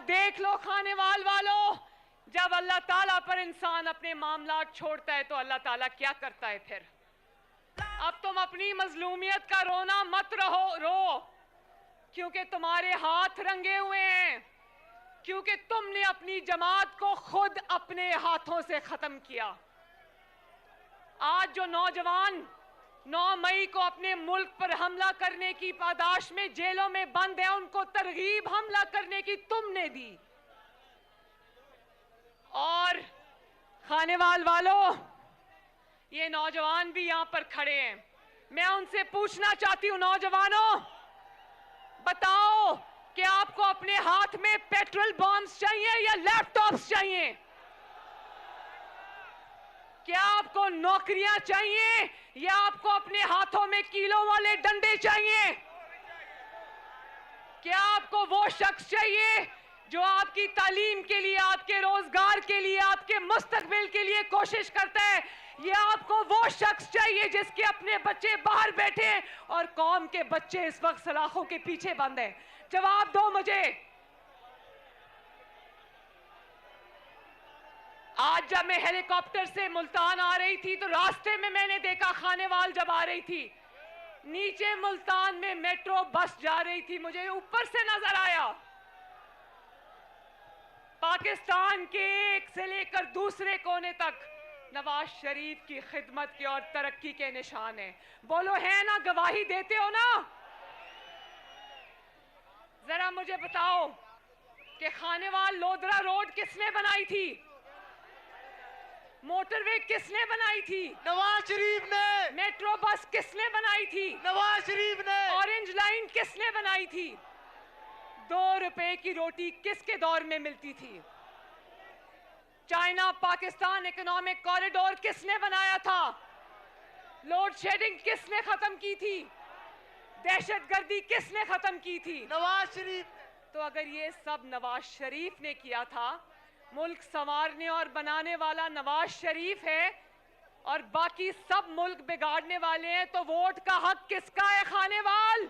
देख लो खानेवाल वालों, जब अल्लाह ताला पर इंसान अपने मामलात छोड़ता है तो अल्लाह ताला क्या करता है फिर। अब तुम अपनी मजलूमियत का रोना मत रो, क्योंकि तुम्हारे हाथ रंगे हुए हैं, क्योंकि तुमने अपनी जमात को खुद अपने हाथों से खत्म किया। आज जो नौजवान 9 मई को अपने मुल्क पर हमला करने की पादाश में जेलों में बंद है, उनको तरगीब हमला करने की तुमने दी। और खानेवाल वालों, ये नौजवान भी यहां पर खड़े हैं, मैं उनसे पूछना चाहती हूं, नौजवानों बताओ कि आपको अपने हाथ में पेट्रोल बॉम्ब्स चाहिए या लैपटॉप्स चाहिए? क्या आपको नौकरियां चाहिए या आपको अपने हाथों में कीलों वाले डंडे चाहिए? क्या आपको वो शख्स चाहिए जो आपकी तालीम के लिए, आपके रोजगार के लिए, आपके मुस्तकबिल के लिए कोशिश करता है, या आपको वो शख्स चाहिए जिसके अपने बच्चे बाहर बैठे हैं और कौम के बच्चे इस वक्त सलाखों के पीछे बंद हैं? जवाब दो मुझे। आज जब मैं हेलीकॉप्टर से मुल्तान आ रही थी तो रास्ते में मैंने देखा खानेवाल जब आ रही थी, नीचे मुल्तान में मेट्रो बस जा रही थी, मुझे ऊपर से नजर आया। पाकिस्तान के एक से लेकर दूसरे कोने तक नवाज शरीफ की खिदमत के और तरक्की के निशान हैं। बोलो है ना, गवाही देते हो ना? जरा मुझे बताओ कि खानेवाल लोधरा रोड किसने बनाई थी? मोटरवे किसने बनाई थी? नवाज शरीफ ने। मेट्रो बस किसने बनाई थी? नवाज शरीफ ने। ऑरेंज लाइन किसने बनाई थी? 2 रुपए की रोटी किसके दौर में मिलती थी? चाइना पाकिस्तान इकोनॉमिक कॉरिडोर किसने बनाया था? लोड शेडिंग किसने खत्म की थी? दहशतगर्दी किसने खत्म की थी? नवाज शरीफ। तो अगर ये सब नवाज शरीफ ने किया था, मुल्क संवारने और बनाने वाला नवाज शरीफ है और बाकी सब मुल्क बिगाड़ने वाले हैं, तो वोट का हक किसका है खानेवाल?